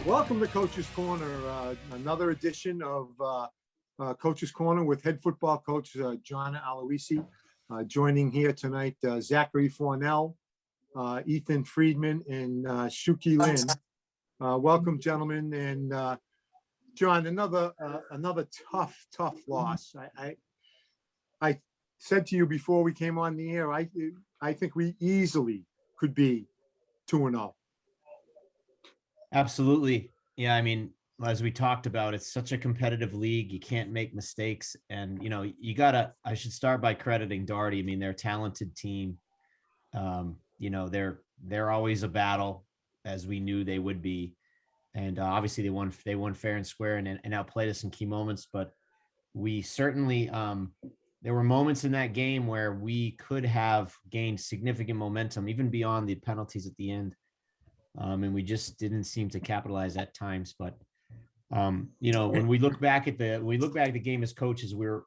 Welcome to Coach's Corner, another edition of Coach's Corner with head football coach John Aloisi. Joining here tonight, Zachary Fornell, Ethan Friedman, and Shuki Lin. Welcome, gentlemen. And John, another tough loss. I said to you before we came on the air, I think we easily could be 2-0. Absolutely. Yeah. I mean, as we talked about, it's such a competitive league. You can't make mistakes. And, I should start by crediting Darty. I mean, they're a talented team. They're always a battle, as we knew they would be. And obviously they won fair and square and outplayed us in key moments. But we certainly, there were moments in that game where we could have gained significant momentum, even beyond the penalties at the end. And we just didn't seem to capitalize at times. But, when we look back at the game as coaches, we're,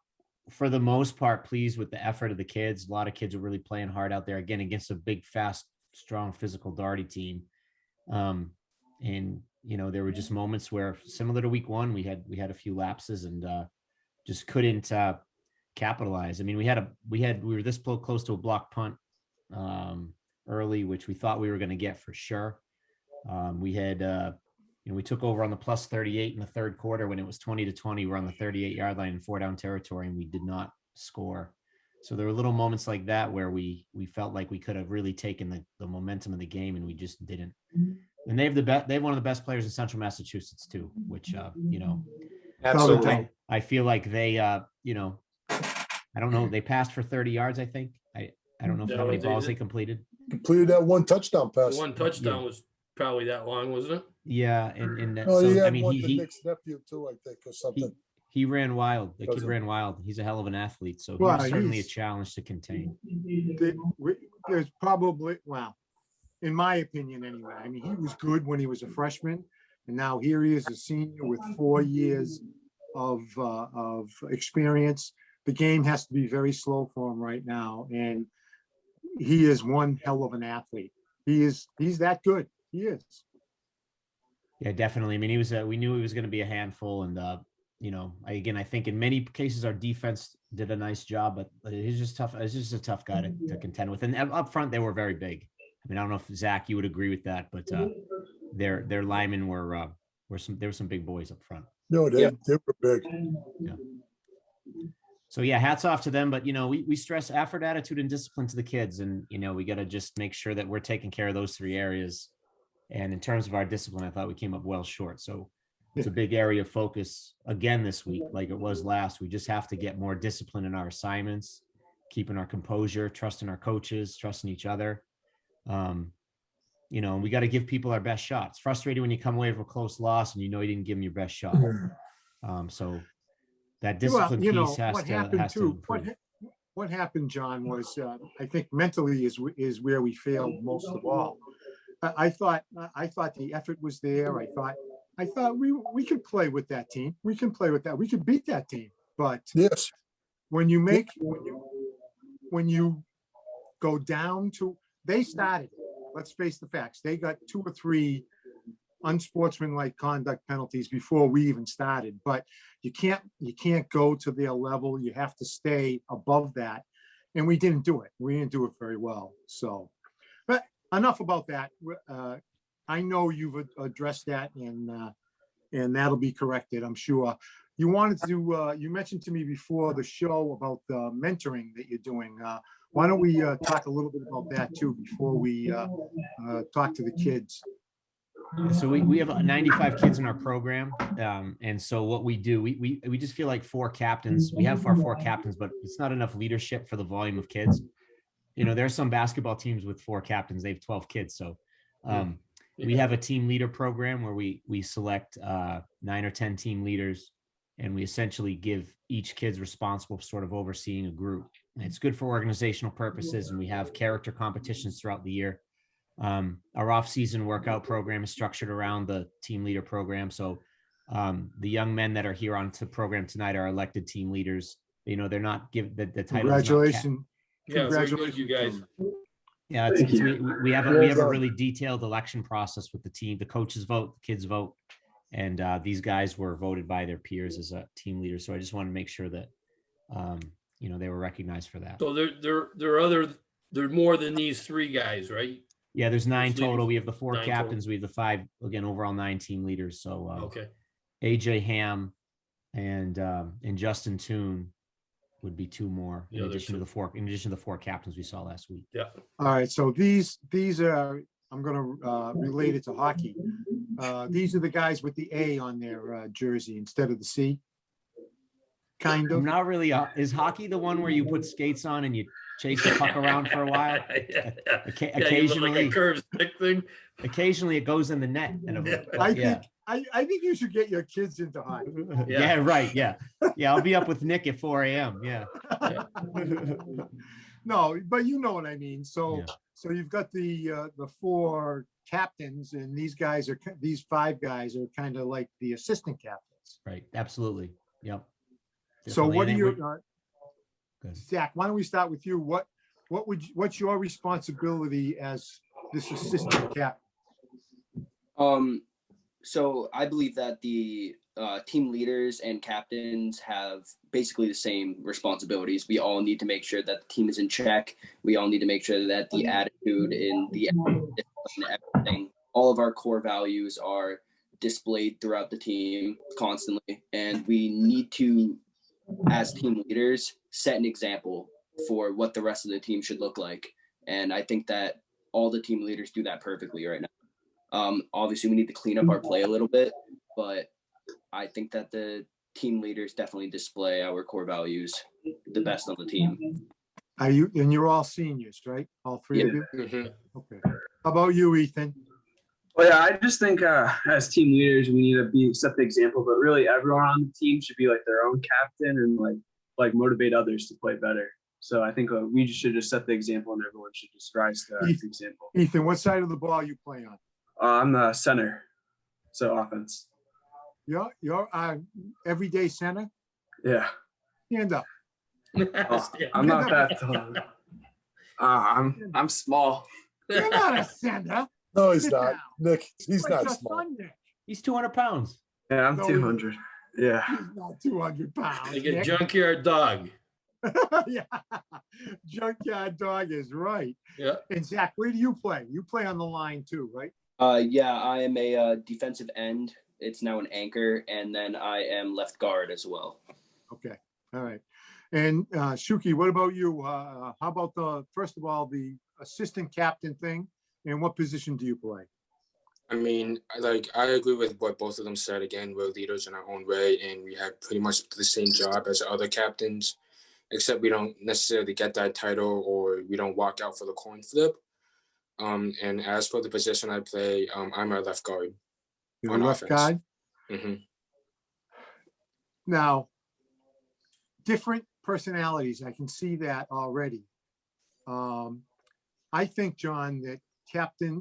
for the most part, pleased with the effort of the kids. A lot of kids are really playing hard out there, again, against a big, fast, strong, physical Darty team. There were just moments where, similar to week one, we had a few lapses and just couldn't capitalize. I mean, we were this close to a block punt early, which we thought we were going to get for sure. We took over on the plus 38 in the third quarter when it was 20-20. We're on the 38-yard line in 4-down territory, and we did not score. So there were little moments like that where we felt like we could have really taken the momentum of the game, and we just didn't. And they have one of the best players in Central Massachusetts too, which Absolutely. I feel like they I don't know, they passed for 30 yards, I think. I don't know how many balls they completed. Completed that one touchdown pass. One touchdown was probably that long, wasn't it? Yeah, and Oh, so, he had I mean, one to Nick's nephew too, I think, or something. he ran wild. The kid Doesn't- ran wild. He's a hell of an athlete, so Well, he's certainly a he's- challenge to contain. There's probably, in my opinion anyway, I mean, he was good when he was a freshman, and now here he is a senior with 4 years of experience. The game has to be very slow for him right now, and he is one hell of an athlete. He's that good. He is. Yeah, definitely. I mean, we knew he was going to be a handful, and I think in many cases our defense did a nice job, but he's just tough. It's just a tough guy to contend with. And up front, they were very big. I mean, I don't know if Zach, you would agree with that, but their linemen were some big boys up front. No, they were big. Yeah. So yeah, hats off to them. But we stress effort, attitude, and discipline to the kids, and we got to just make sure that we're taking care of those three areas. And in terms of our discipline, I thought we came up well short. So it's a big area of focus again this week, like it was last. We just have to get more discipline in our assignments, keeping our composure, trusting our coaches, trusting each other. And we got to give people our best shot. It's frustrating when you come away from a close loss and you didn't give them your best shot. So that discipline piece has to improve. What happened, John, was I think mentally is where we failed most of all. I thought the effort was there. I thought we could play with that team. We can play with that. We could beat that team. But Yes. when you go down to, they started, let's face the facts. They got 2 or 3 unsportsmanlike conduct penalties before we even started. But you can't go to their level. You have to stay above that. And we didn't do it. We didn't do it very well. So, but enough about that. I know you've addressed that, and that'll be corrected, I'm sure. You wanted to, you mentioned to me before the show about the mentoring that you're doing. Why don't we talk a little bit about that too before we talk to the kids? So we have 95 kids in our program. And so what we do, we just feel like 4 captains. We have our 4 captains, but it's not enough leadership for the volume of kids. There are some basketball teams with 4 captains. They have 12 kids. So we have a team leader program where we select 9 or 10 team leaders, and we essentially give each kid's responsible for sort of overseeing a group. And it's good for organizational purposes, and we have character competitions throughout the year. Our off-season workout program is structured around the team leader program. So the young men that are here on the program tonight are elected team leaders. They're not given the title. Congratulations. Yeah, very good, you guys. Yeah, we have a really detailed election process with the team. The coaches vote, the kids vote. And these guys were voted by their peers as a team leader. So I just wanted to make sure that, you know, they were recognized for that. So there are more than these three guys, right? Yeah, there's 9 Those leaders. total. We have the 4 9 captains. We have the 5, again, overall 9 team leaders. So Okay. AJ Ham and Justin Toon would be 2 more The in other addition to 2. the 4 captains we saw last week. Yeah. All right, so these are, I'm gonna relate it to hockey. These are the guys with the A on their jersey instead of the C. Kind I'm of. not really. Is hockey the one where you put skates on and you chase the puck around for a while? Yeah, Occasionally, like a curved stick thing. occasionally it goes in the net. And I think you should get your kids into hockey. yeah, right. Yeah, I'll be up with Nick at 4 a.m. Yeah. No, but you know what I mean. So, Yeah. so you've got the 4 captains, and these 5 guys are kind of like the assistant captains. Right. Absolutely. Yep. So Definitely. what are And your, Good. Zach, why don't we start with you? What's your responsibility as this assistant captain? So I believe that the team leaders and captains have basically the same responsibilities. We all need to make sure that the team is in check. We all need to make sure that the attitude and the everything, all of our core values are displayed throughout the team constantly. And we need to, as team leaders, set an example for what the rest of the team should look like. And I think that all the team leaders do that perfectly right now. Obviously, we need to clean up our play a little bit, but I think that the team leaders definitely display our core values the best on the team. And you're all seniors, right? All 3 of you? Mhm. Okay. How about you, Ethan? Well, yeah, I just think as team leaders, we need to set the example, but really everyone on the team should be like their own captain and like motivate others to play better. So I think we should just set the example, and everyone should just rise to the example. Ethan, what side of the ball you play on? I'm the center, so offense. You're everyday center? Yeah. Stand up. I'm not that tall. I'm small. You're not a center. No, he's Sit not. down. Nick, he's Like not your small. son, Nick. He's 200 pounds. Yeah, I'm No, 200. Yeah. He's not 200 pounds. Like a Nick. junkyard dog. Yeah. Junkyard dog is right. Yeah. And Zach, where do you play? You play on the line too, right? Yeah, I am a defensive end. It's now an anchor, and then I am left guard as well. Okay. All right. And Shuki, what about you? How about first of all, the assistant captain thing, and what position do you play? I mean, I agree with what both of them said. Again, we're leaders in our own way, and we have pretty much the same job as the other captains, except we don't necessarily get that title, or we don't walk out for the coin flip. And as for the position I play, I'm a left guard. You're On left offense. guard. hmm Now, different personalities. I can see that already. I think, John, that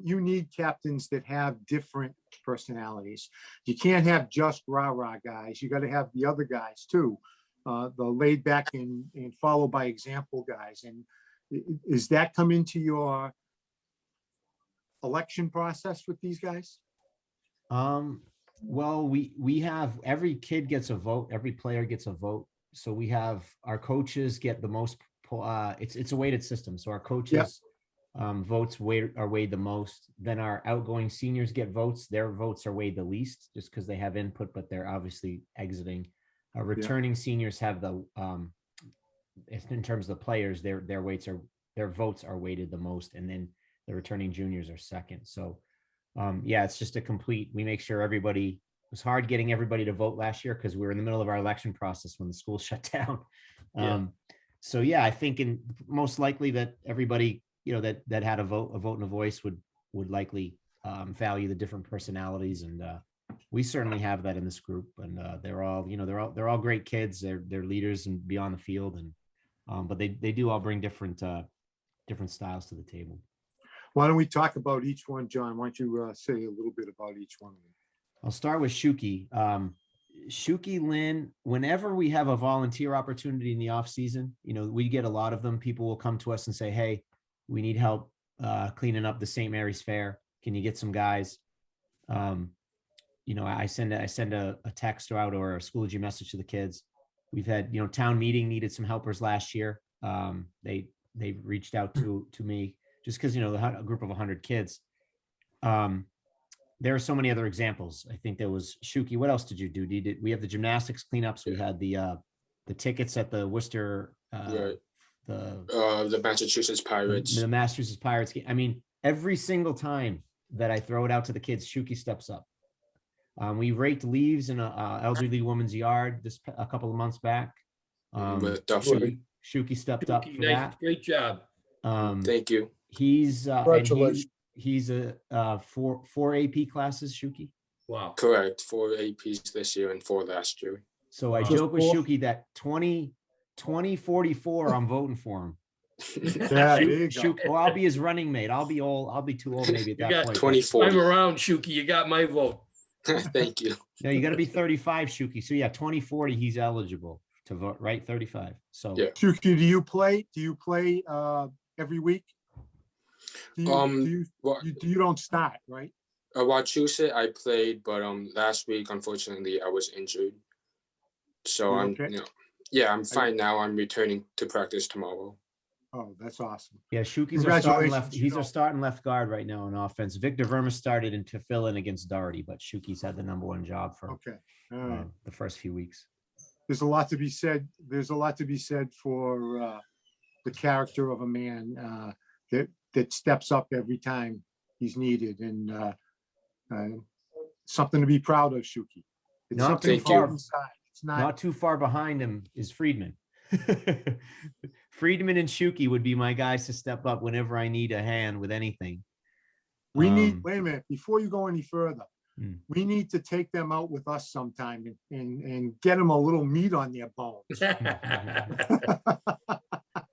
you need captains that have different personalities. You can't have just rah-rah guys. You got to have the other guys too. The laid back and follow by example guys. And is that come into your election process with these guys? Well, we have, every kid gets a vote, every player gets a vote. So we have, our coaches get the most, it's a weighted system. So our coaches votes are weighed the most. Then our outgoing seniors get votes. Their votes are weighed the least just because they have input, but they're obviously exiting. Our returning seniors have the, in terms of the players, their votes are weighted the most. And then the returning juniors are second. So yeah, it's just we make sure everybody, it was hard getting everybody to vote last year because we were in the middle of our election process when the school shut down. So yeah, I think most likely that everybody, that had a vote and a voice would likely value the different personalities. And we certainly have that in this group, and they're all great kids. They're leaders and beyond the field. And but they do all bring different styles to the table. Why don't we talk about each one, John? Why don't you say a little bit about each one? I'll start with Shuki. Shuki Lynn, whenever we have a volunteer opportunity in the off season, we get a lot of them. People will come to us and say, hey, we need help cleaning up the St. Mary's Fair. Can you get some guys? you know, I send a text out or a Schoology message to the kids. We've had, you know, town meeting needed some helpers last year. They reached out to me just because, you know, a group of 100 kids. There are so many other examples. I think there was Shuki. What else did you do? We have the gymnastics cleanups. We had the tickets at the Worcester, Right. the The Massachusetts Pirates. the Massachusetts Pirates game. I mean, every single time that I throw it out to the kids, Shuki steps up. We raked leaves in a elderly woman's yard a couple of months back. With Duffy. Shuki stepped up for Nice, that. great job. Thank you. He's and Congratulations. he's a four AP classes, Shuki. Wow. Correct. 4 APs this year and 4 last year. So I Wow. joke with Four. Shuki that 2044, I'm voting for him. Yeah, there you go. Shuki, well, I'll be his running mate. I'll be too old maybe at You that got point. 24. I'm around, Shuki. You got my vote. Thank you. No, you got to be 35, Shuki. So yeah, 2040, he's eligible to vote, right? 35. So Yeah. Shuki, do you play every week? Well, You don't start, right? Wachusett, I played, but last week, unfortunately, I was injured. So You're I'm, okay? you know, yeah, I'm fine now. I'm returning to practice tomorrow. Oh, that's awesome. yeah, Shuki's our starting Congratulations, left. you He's know. our starting left guard right now on offense. Victor Verma started in to fill in against Doherty, but Shuki's had the #1 job for Okay. All right. the first few weeks. There's a lot to be said. There's a lot to be said for the character of a man that steps up every time he's needed, and something to be proud of, Shuki. It's Not something too to feel far. inside. It's Not too far behind him is Friedman. Friedman and Shuki would be my guys to step up whenever I need a hand with anything. We need, Um, wait a minute, before you go any further, Hmm. we need to take them out with us sometime and get them a little meat on their bones.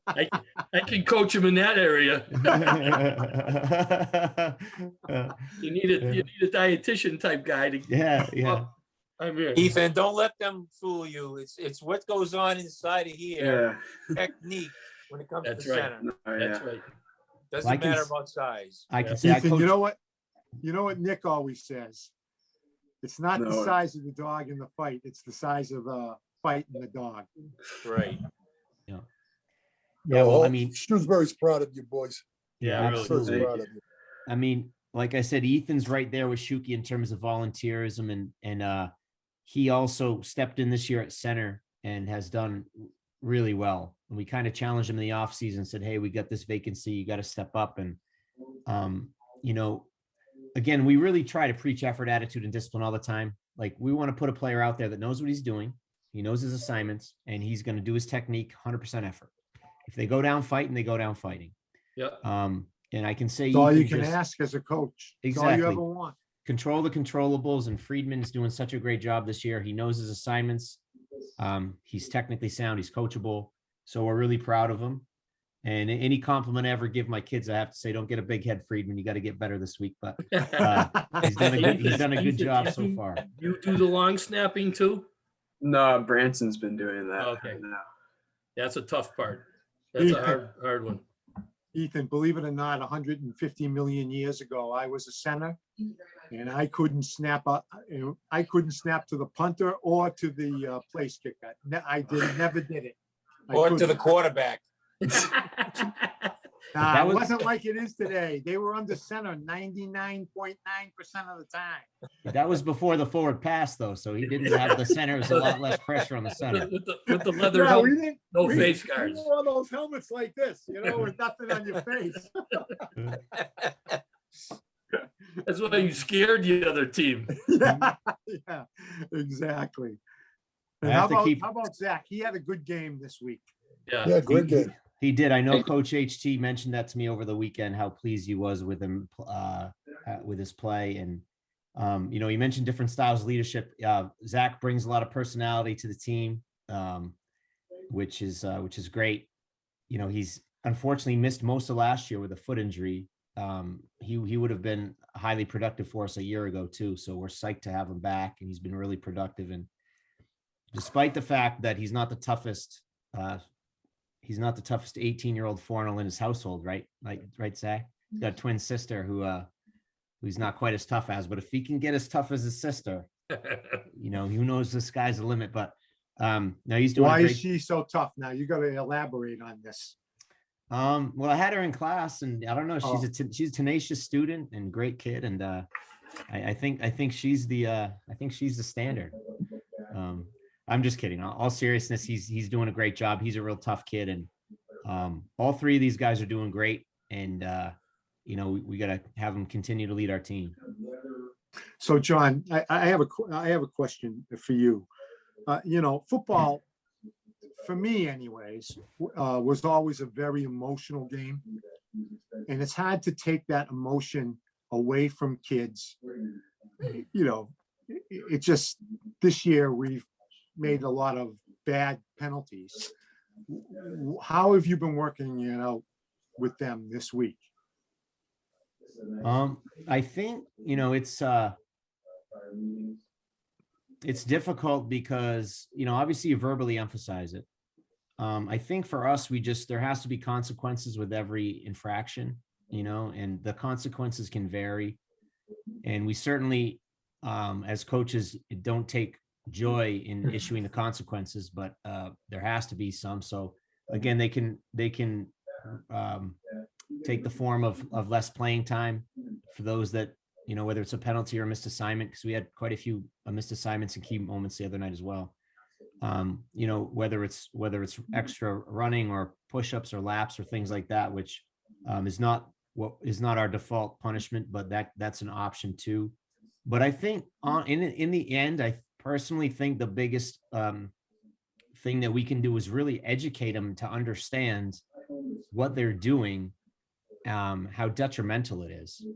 I can coach him in that area. You need a dietitian type guy to. yeah. I'm here. Ethan, don't let them fool you. It's what goes on inside of here, Yeah. technique when it comes That's to right. center. Oh, That's yeah. right. Doesn't Like matter he's- about size. I can say I Ethan, coach. you know what Nick always says? It's not the No. size of the dog in the fight, it's the size of the fight in the dog. Right. Yeah, well, I Oh, mean, Shrewsbury's proud of you, boys. Yeah, really. Shrewsbury's Thank proud you. of you. I mean, like I said, Ethan's right there with Shuki in terms of volunteerism, and he also stepped in this year at center and has done really well. And we kind of challenged him in the offseason, said, "Hey, we got this vacancy, you got to step up." And you know, again, we really try to preach effort, attitude, and discipline all the time. Like, we want to put a player out there that knows what he's doing, he knows his assignments, and he's going to do his technique 100% effort. If they go down fighting, they go down fighting. Yeah. And I can say It's all you Ethan can just ask as a coach. It's all you Exactly. ever want. control the controllables, and Friedman's doing such a great job this year. He knows his assignments. He's technically sound. He's coachable. So we're really proud of him. And any compliment I ever give my kids, I have to say, don't get a big head, Friedman. You got to get better this week. But he's done a good job so far. You do the long snapping too? No, Branson's been doing that. Okay. now. That's a tough part. That's a Ethan. hard one. Ethan, believe it or not, 150 million years ago, I was a center, and I couldn't snap to the punter or to the place kicker. Never did it. I Or to the couldn't. quarterback. Nah, That it was- wasn't like it is today. They were under center 99.9% of the time. That was before the forward pass, though. So he didn't have the center. It was a lot less pressure on the center. With the leather Yeah, helmet, we didn't. no we- face we guards. wore those helmets like this, with nothing on your face. That's why you scared the other team. Yeah, exactly. And I have to keep- how about Zach? He had a good game this week. Yeah. Yeah, great game. He did. I know Thank Coach HT mentioned that to me over the weekend, how pleased he was with him, with his play. And, he mentioned different styles of leadership. Zach brings a lot of personality to the team, which is great. He's unfortunately missed most of last year with a foot injury. He would have been highly productive for us a year ago too. So we're psyched to have him back, and he's been really productive. And despite the fact that he's not the toughest 18-year-old foreigner in his household, right? Right, Zach? He's got a twin sister who he's not quite as tough as, but if he can get as tough as his sister, who knows, the sky's the limit. But no, he's doing Why great. is she so tough now? You got to elaborate on this. Well, I had her in class, and I don't know, Oh. she's a tenacious student and great kid, and I think she's the standard. I'm just kidding. All seriousness, he's doing a great job. He's a real tough kid, and all three of these guys are doing great, and we got to have them continue to lead our team. So, John, I have a question for you. Football, for me anyways, was always a very emotional game. And it's hard to take that emotion away from kids. It just, this year we've made a lot of bad penalties. How have you been working, with them this week? I think, it's difficult because, obviously you verbally emphasize it. I think for us, there has to be consequences with every infraction, and the consequences can vary. And we certainly, as coaches, don't take joy in issuing the consequences, but there has to be some. So again, they can take the form of less playing time for those that, whether it's a penalty or a missed assignment, because we had quite a few missed assignments and key moments the other night as well. Whether it's extra running or push-ups or laps or things like that, which is not our default punishment, but that's an option too. But I think in the end, I personally think the biggest thing that we can do is really educate them to understand what they're doing, how detrimental it is.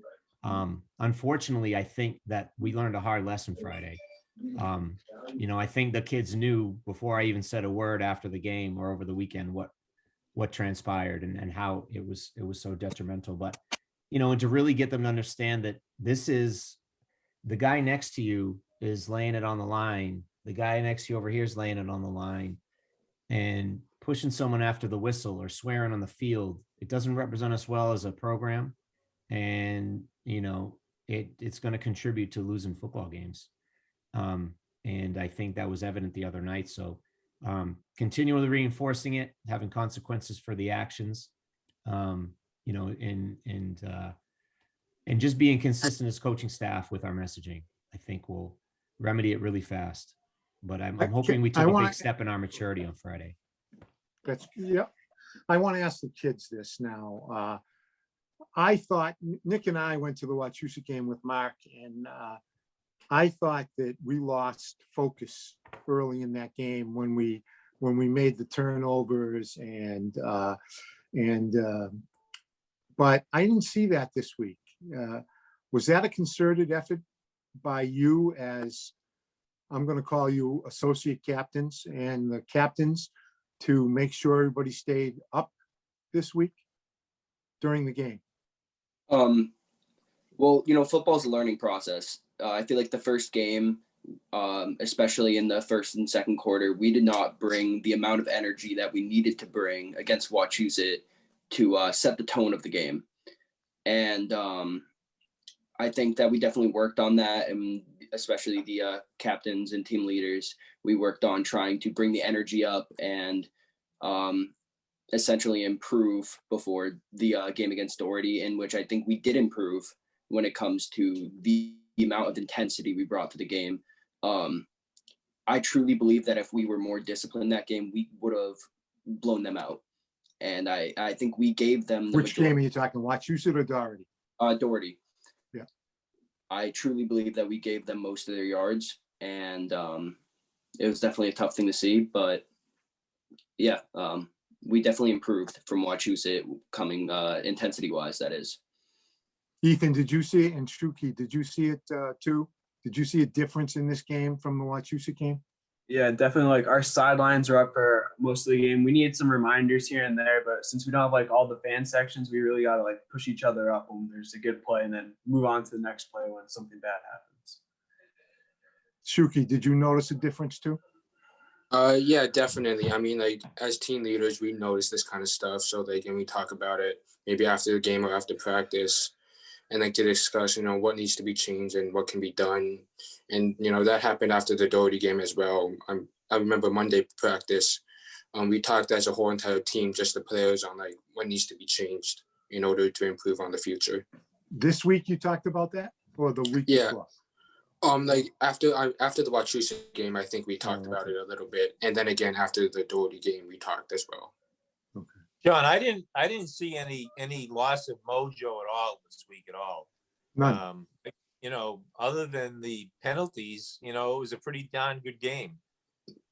Unfortunately, I think that we learned a hard lesson Friday. I think the kids knew before I even said a word after the game or over the weekend what transpired and how it was so detrimental. But and to really get them to understand that this is the guy next to you is laying it on the line. The guy next to you over here is laying it on the line, and pushing someone after the whistle or swearing on the field. It doesn't represent us well as a program, and it's going to contribute to losing football games. And I think that was evident the other night. So continually reinforcing it, having consequences for the actions, and just being consistent as coaching staff with our messaging, I think will remedy it really fast. But I'm hoping we took a big step in our maturity on Friday. I want to ask the kids this now. I thought Nick and I went to the Wachusett game with Mark, and I thought that we lost focus early in that game when we made the turnovers but I didn't see that this week. Was that a concerted effort by you, as I'm going to call you associate captains and the captains, to make sure everybody stayed up this week during the game? Well, football's a learning process. I feel like the first game, especially in the first and second quarter, we did not bring the amount of energy that we needed to bring against Wachusett to set the tone of the game. And I think that we definitely worked on that, and especially the captains and team leaders, we worked on trying to bring the energy up and essentially improve before the game against Doherty, in which I think we did improve when it comes to the amount of intensity we brought to the game. I truly believe that if we were more disciplined that game, we would have blown them out. And I think we gave them Which game are you talking, Wachusett or Doherty? Doherty. Yeah. I truly believe that we gave them most of their yards, and it was definitely a tough thing to see, but yeah, we definitely improved from Wachusett coming intensity wise, that is. Ethan, did you see it? And Shuki, did you see it too? Did you see a difference in this game from the Wachusett game? Yeah, definitely. Like, our sidelines are up for most of the game. We need some reminders here and there, but since we don't have like all the fan sections, we really got to like push each other up when there's a good play and then move on to the next play when something bad happens. Shuki, did you notice a difference too? Yeah, definitely. I mean, like, as team leaders, we notice this kind of stuff. So and we talk about it maybe after the game or after practice. and like to discuss, what needs to be changed and what can be done. And, that happened after the Doherty game as well. I remember Monday practice, we talked as a whole entire team, just the players, on like what needs to be changed in order to improve on the future. This week you talked about that, or the week Yeah. before? Like after the Wachusett game, I think we talked Oh, about okay. it a little bit, and then again after the Doherty game, we talked as well. John, I didn't see any loss of mojo at all this week at all. None. Other than the penalties, it was a pretty darn good game.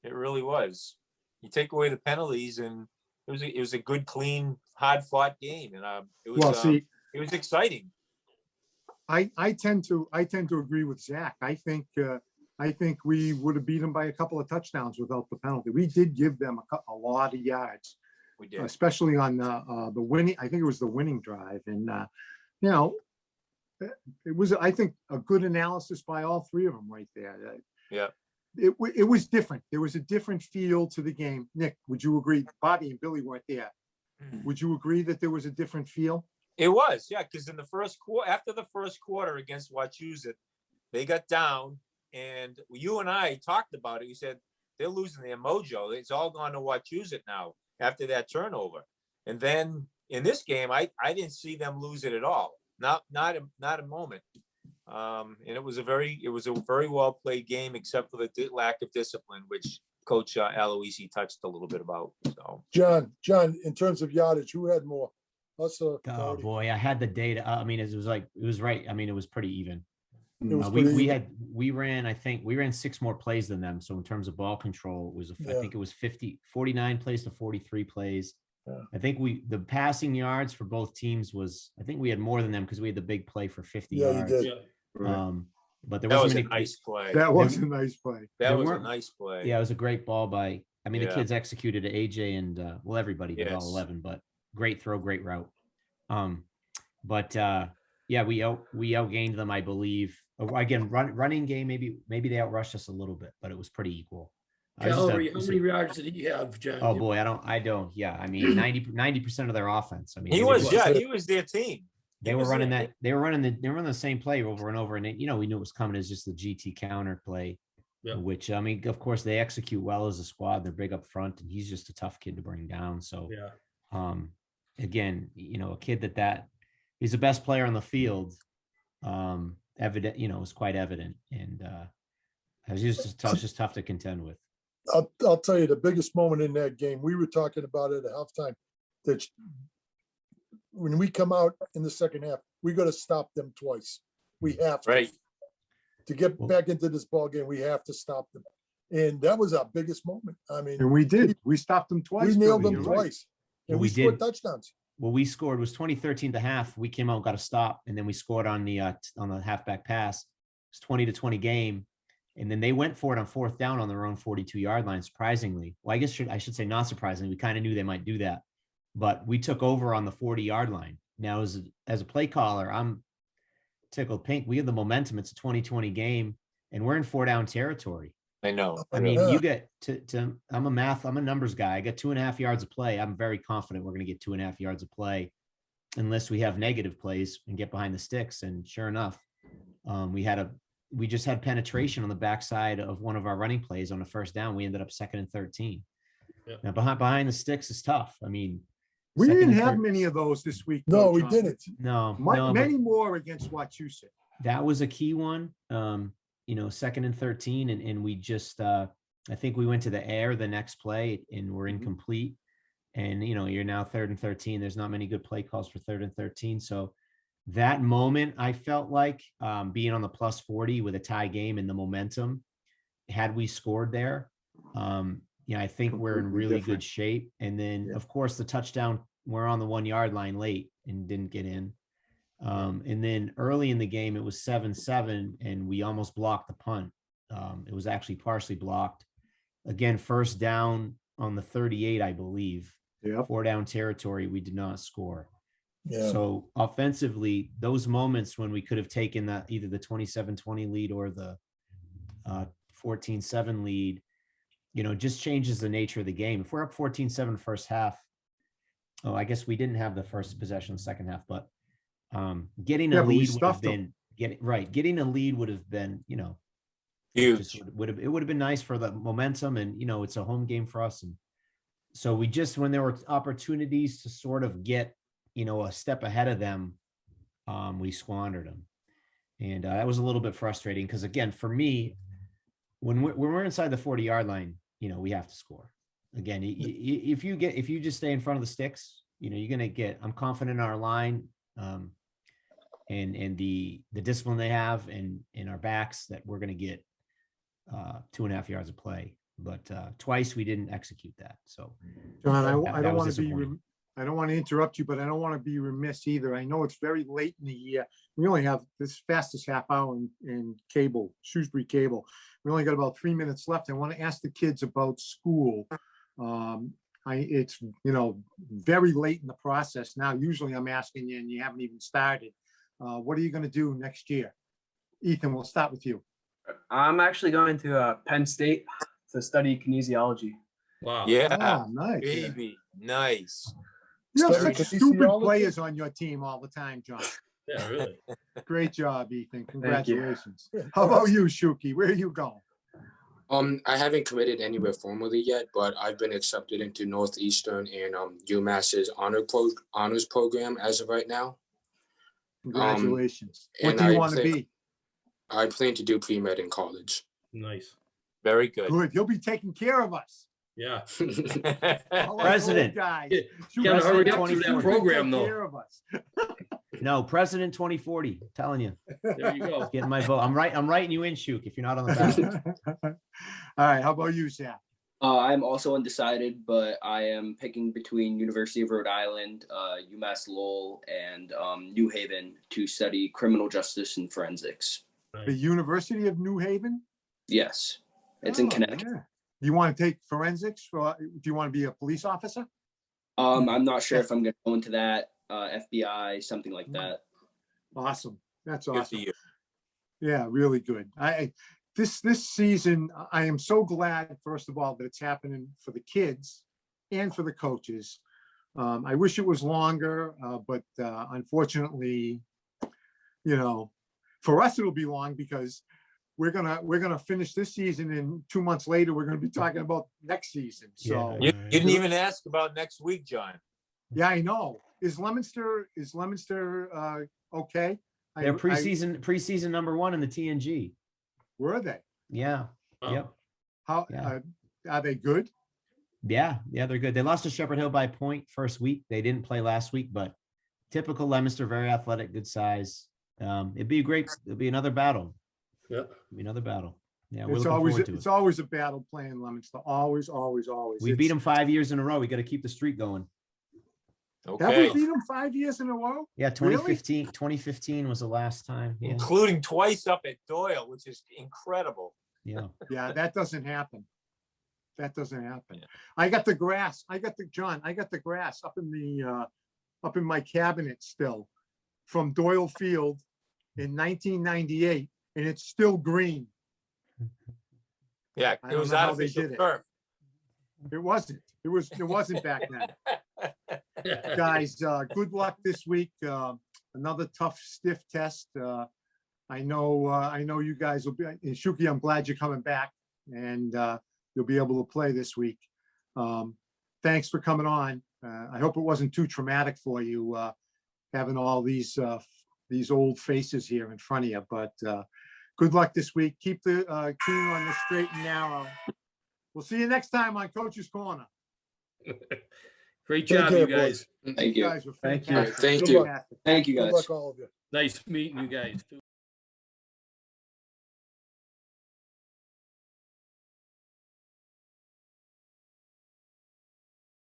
It really was. You take away the penalties, and it was a good, clean, hard fought game, and Well, see, it was exciting. I tend to agree with Zach. I think we would have beat them by a couple of touchdowns without the penalty. We did give them a lot of yards, We did. especially on the winning. I think it was the winning drive, and it was, I think, a good analysis by all three of them right there. Yeah. It was different. There was a different feel to the game. Nick, would you agree? Bobby and Billy weren't there. Would you agree that there was a different feel? It was, yeah, because in the first quarter, after the first quarter against Wachusett, they got down, and you and I talked about it. You said they're losing their mojo. It's all gone to Wachusett now after that turnover. And then in this game, I didn't see them lose it at all. Not a moment. And it was a very well played game, except for the lack of discipline, which Coach Aloisi touched a little bit about. So John, in terms of yardage, who had more? Us or Oh Doherty? boy, I had the data. I mean, it was right. I mean, it was pretty even. It was We pretty even. we ran 6 more plays than them. So in terms of ball control, it was I Yeah. think it was 49 plays to 43 plays. Yeah. I think the passing yards for both teams was, I think we had more than them because we had the big play for 50 Yeah, you yards. did. Yeah. But there that was wasn't a many. nice play. That was a nice play. That there was a weren't- nice play. Yeah, it was a great ball by, I mean, the Yeah. kids executed it, AJ and everybody did all Yes. 11, but great throw, great route. Yeah, we outgained them, I believe. Again, running game, maybe they outrushed us a little bit, but it was pretty equal. Calorie, how many yards did he have, John? Oh boy, I don't. Yeah, I mean, 90% of their offense. I mean, He was their team. They were running the same play over and over, and we knew it was coming as just the GT counter play. Yeah. Which, I mean, of course, they execute well as a squad. They're big up front, and he's just a tough kid to bring down. So, Yeah. Again, a kid that he's the best player on the field. Evident, was quite evident, and it was just tough to contend with. I'll tell you the biggest moment in that game. We were talking about it at halftime. That when we come out in the second half, we got to stop them twice. We have to. Right. To get back into this ball game, we have to stop them. And that was our biggest moment. I mean, And we did. We stopped them twice. we nailed Billy, them you're right. twice. And Well, we we scored did. touchdowns. What we scored was 2013 to half. We came out, got a stop, and then we scored on the halfback pass. It's 20-20 game, and then they went for it on 4th down on their own 42-yard line. Surprisingly, well, I guess I should say not surprisingly. We kind of knew they might do that, but we took over on the 40-yard line. Now, as a play caller, I'm tickled pink. We have the momentum. It's a 20-20 game, and we're in 4-down territory. I know. I mean, Yeah. you get I'm a numbers guy. I got 2.5 yards of play. I'm very confident we're going to get 2.5 yards of play unless we have negative plays and get behind the sticks. And sure enough, we just had penetration on the backside of one of our running plays on the 1st down. We ended up 2nd and 13. Yeah. Now behind the sticks is tough. I mean, We 2nd didn't and have 13 many of those this week. No, though, we John. didn't. No, but Many more against Wachusett. that was a key one. 2nd and 13, and we just I think we went to the air the next play and we're incomplete. And you're now 3rd and 13. There's not many good play calls for 3rd and 13. So that moment, I felt like being on the plus 40 with a tie game and the momentum, had we scored there, I think we're in Completely really different. good shape. And then, Yeah. of course, the touchdown, we're on the 1-yard line late and didn't get in. And then early in the game, it was 7-7, and we almost blocked the punt. It was actually partially blocked. Again, 1st down on the 38, I believe. Yeah. 4-down territory, we did not score. Yeah. So offensively, those moments when we could have taken either the 27-20 lead or the 14-7 lead, just changes the nature of the game. If we're up 14-7 first half, I guess we didn't have the first possession in the second half, but Getting Yeah, a but we lead would have stuffed 'em. been getting a lead would have been, Huge. it would have been nice for the momentum, and it's a home game for us. And so we just, when there were opportunities to sort of get, a step ahead of them, we squandered them. And that was a little bit frustrating because, again, for me, when we're inside the 40-yard line, we have to score. Again, if you just stay in front of the sticks, you're going to get, I'm confident in our line, and the discipline they have in our backs, that we're going to get 2.5 yards of play. But twice we didn't execute that. So John, that I don't was want to be, disappointing. I don't want to interrupt you, but I don't want to be remiss either. I know it's very late in the year. We only have this fastest half hour in cable, Shrewsbury cable. We only got about 3 minutes left. I want to ask the kids about school. It's, very late in the process now. Usually I'm asking you and you haven't even started. What are you going to do next year? Ethan, we'll start with you. I'm actually going to Penn State to study kinesiology. Wow. Yeah, Oh, nice. baby, nice. You have Study such stupid kinesiology? players on your team all the time, John. Yeah, really. Great job, Ethan. you. Congratulations. How about you, Shuki? Where are you going? I haven't committed anywhere formally yet, but I've been accepted into Northeastern and UMass's honors program as of right now. Congratulations. What and do you I want to think- be? I plan to do pre-med in college. Nice. Very good. Good. You'll be taking care of us. Yeah. All us President. old guys. Yeah, Shuki, gotta hurry up Shuki through that will program, take though. care of us. No, President 2040. Telling you, There you go. getting my vote. I'm writing you in, Shuk, if you're not on the ballot. All right. How about you, Zach? I'm also undecided, but I am picking between University of Rhode Island, UMass Lowell, and New Haven to study criminal justice and forensics. The University of New Haven? Yes, it's in Oh, Connecticut. yeah. You want to take forensics? Do you want to be a police officer? I'm not sure if I'm going to go into that, FBI, something like that. Awesome. That's Good for awesome. you. Yeah, really good. This season, I am so glad, first of all, that it's happening for the kids and for the coaches. I wish it was longer, but unfortunately, for us, it'll be long because we're gonna finish this season, and 2 months later, we're gonna be talking about next season. So You didn't even ask about next week, John. yeah, I know. Is Leominster okay? They're preseason number 1 in the TNG. Were they? Yeah. Wow. Yep. How Yeah. are they good? Yeah, they're good. They lost to Shepherd Hill by a point first week. They didn't play last week, but typical Leominster, very athletic, good size. It'd be another battle. Yeah. It'd be another battle. Yeah, we're It's looking always forward to it's it. always a battle playing Leominster. Always. We beat them 5 years in a row. We got to keep the streak going. Have Okay. we beat them 5 years in a row? Yeah, Really? 2015 was the last time. Yeah, Including twice up at Doyle, which is incredible. yeah. Yeah, that doesn't happen. That doesn't happen. Yeah. I got the grass. I got the grass up in my cabinet still from Doyle Field in 1998, and it's still green. Yeah, I it don't was know how they artificial did it. turf. It wasn't. It wasn't back then. Guys, good luck this week. Another tough, stiff test. I know you guys will be. And Shuki, I'm glad you're coming back, and you'll be able to play this week. Thanks for coming on. I hope it wasn't too traumatic for you having all these old faces here in front of you. But good luck this week. Keep the team on the straight and narrow. We'll see you next time on Coach's Corner. Great Take job, care, you guys. boys. Thank you. guys were Thank you. fantastic. Thank you. Fantastic. Thank you, Good guys. luck, all of you. Nice meeting you guys.